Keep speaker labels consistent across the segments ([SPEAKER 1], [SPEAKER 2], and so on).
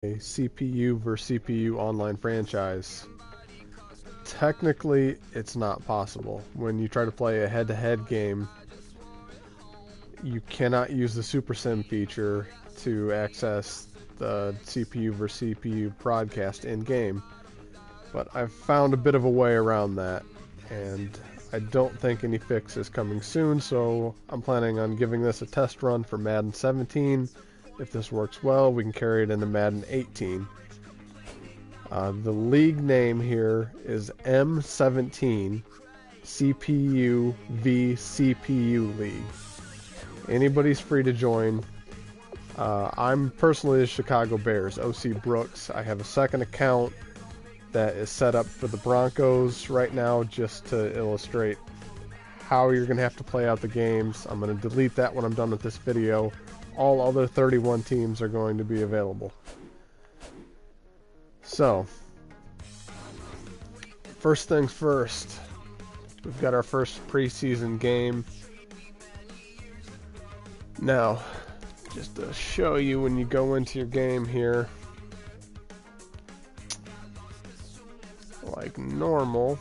[SPEAKER 1] a CPU versus CPU online franchise. Technically, it's not possible. When you try to play a head-to-head game, you cannot use the Super Sim feature to access the CPU versus CPU broadcast in-game. But I've found a bit of a way around that, and I don't think any fix is coming soon, so I'm planning on giving this a test run for Madden 17. If this works well, we can carry it into Madden 18. The league name here is M17 CPU v CPU League. Anybody's free to join. I'm personally the Chicago Bears, OC Brooks. I have a second account that is set up for the Broncos right now just to illustrate how you're going to have to play out the games. I'm going to delete that when I'm done with this video. All other 31 teams are going to be available. So, first things first, we've got our first preseason game. Now, just to show you when you go into your game here, like normal,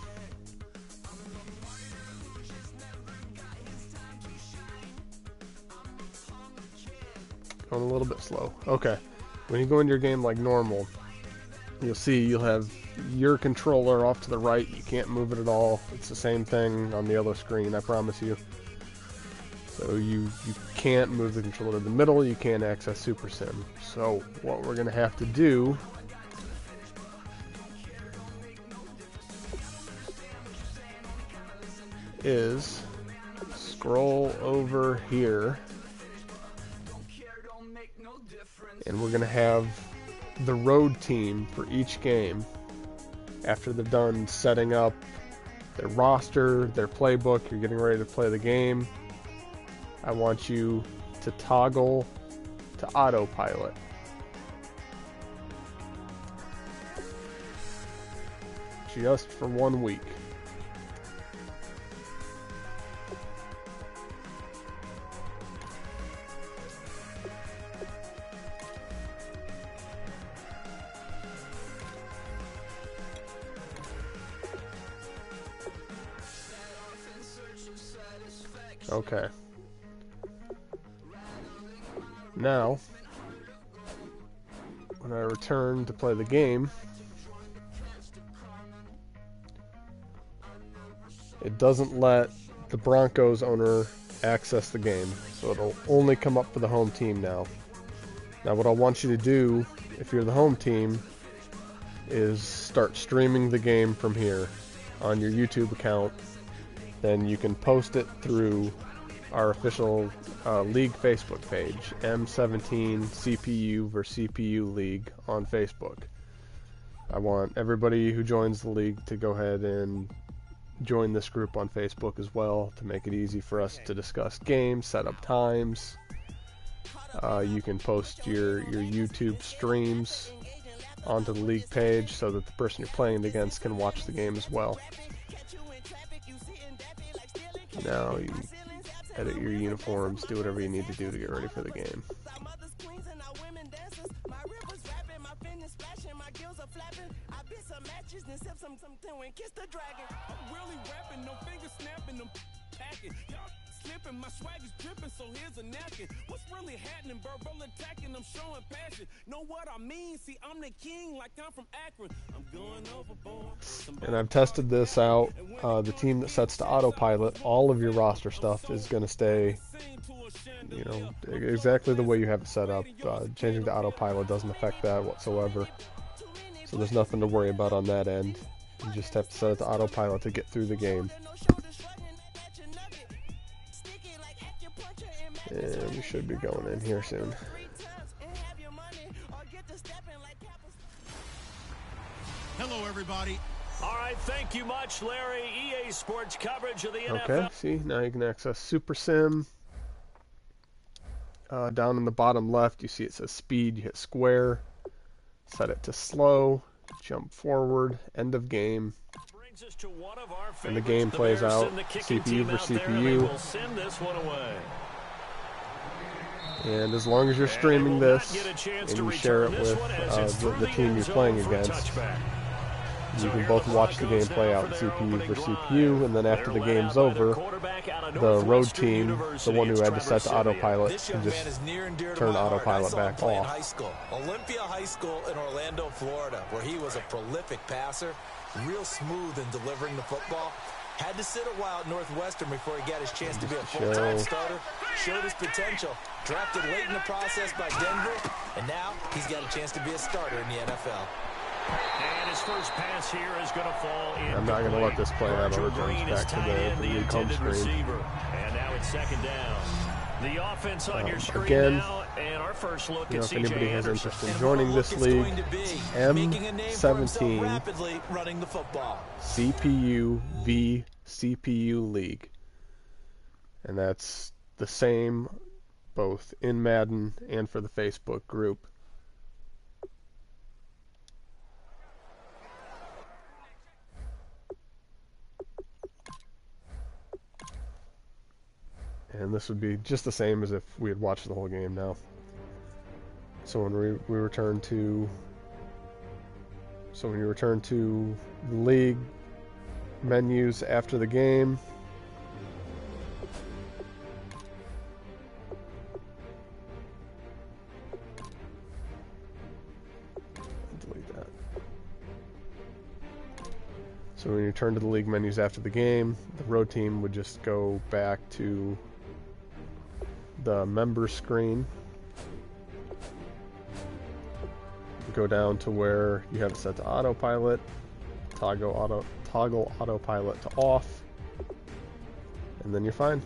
[SPEAKER 1] going a little bit slow. Okay, when you go into your game like normal, you'll see you'll have your controller off to the right. You can't move it at all. It's the same thing on the other screen, I promise you. So you can't move the controller to the middle. You can't access Super Sim. So what we're going to have to do is scroll over here, and we're going to have the road team for each game. After they're done setting up their roster, their playbook, you're getting ready to play the game, I want you to toggle to autopilot. Just for 1 week. Okay. Now, when I return to play the game, it doesn't let the Broncos owner access the game, so it'll only come up for the home team now. Now what I want you to do, if you're the home team, is start streaming the game from here on your YouTube account. Then you can post it through our official league Facebook page, M17 CPU versus CPU League on Facebook. I want everybody who joins the league to go ahead and join this group on Facebook as well to make it easy for us to discuss games, set up times. You can post your YouTube streams onto the league page so that the person you're playing against can watch the game as well. Now you edit your uniforms, do whatever you need to do to get ready for the game.
[SPEAKER 2] My swag is dripping, so here's a napkin. What's really happening? Verbal attacking, I'm showing passion. Know what I mean? See, I'm the king, like I'm from Akron. I'm going overboard.
[SPEAKER 1] And I've tested this out. The team that sets to autopilot, all of your roster stuff is going to stay, you know, exactly the way you have it set up. Changing to autopilot doesn't affect that whatsoever. So there's nothing to worry about on that end. You just have to set it to autopilot to get through the game. And we should be going in here soon.
[SPEAKER 3] Hello, everybody.
[SPEAKER 4] All right, thank you much, Larry. EA Sports coverage of the NFL.
[SPEAKER 1] Okay, see, now you can access Super Sim. Down in the bottom left, you see it says speed. You hit square, set it to slow, jump forward, end of game. And the game plays out, CPU for CPU. And as long as you're streaming this and you share it with the team you're playing against, you can both watch the game play out in CPU for CPU, and then after the game's over, the road team, the one who had to set to autopilot, can just turn autopilot back off.
[SPEAKER 5] Olympia High School in Orlando, Florida, where he was a prolific passer, real smooth in delivering the football. Had to sit a while at Northwestern before he got his chance to be a full-time starter. Showed his potential. Drafted late in the process by Denver. And now he's got a chance to be a starter in the NFL.
[SPEAKER 4] And his first pass here is going to fall in.
[SPEAKER 1] I'm not going to let this play out. I'll return back to the league home screen.
[SPEAKER 4] And now it's second down. The offense on your screen
[SPEAKER 1] again,
[SPEAKER 4] now, and our first look at
[SPEAKER 1] if anybody has
[SPEAKER 4] Anderson.
[SPEAKER 1] interest in joining this league, M17
[SPEAKER 5] running the football.
[SPEAKER 1] CPU v CPU League. And that's the same both in Madden and for the Facebook group. And this would be just the same as if we had watched the whole game now. So when we return to when you return to the league menus after the game, delete that. So when you turn to the league menus after the game, the road team would just go back to the member screen. Go down to where you have it set to autopilot, toggle autopilot to off, and then you're fine.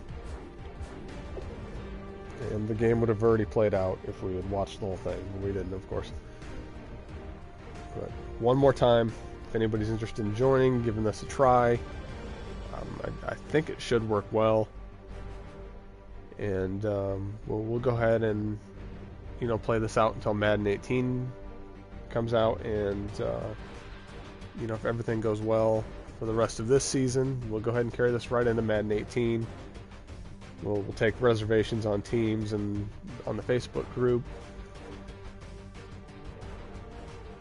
[SPEAKER 1] And the game would have already played out if we had watched the whole thing. We didn't, of course. But one more time, if anybody's interested in joining, giving this a try, I think it should work well. And we'll go ahead and play this out until Madden 18 comes out, and if everything goes well for the rest of this season, we'll go ahead and carry this right into Madden 18. We'll take reservations on teams and on the Facebook group.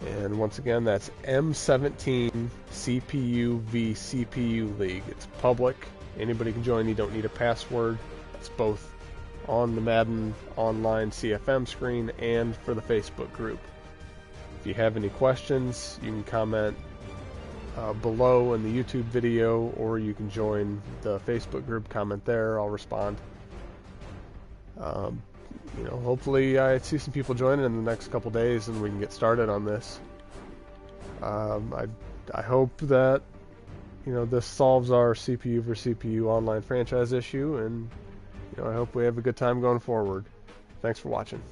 [SPEAKER 1] And once again, that's M17 CPU v CPU League. It's public. Anybody can join. You don't need a password. It's both on the Madden Online CFM screen and for the Facebook group. If you have any questions, you can comment below in the YouTube video, or you can join the Facebook group, comment there. I'll respond. Hopefully I see some people joining in the next couple days and we can get started on this. I hope that this solves our CPU versus CPU online franchise issue, and I hope we have a good time going forward. Thanks for watching.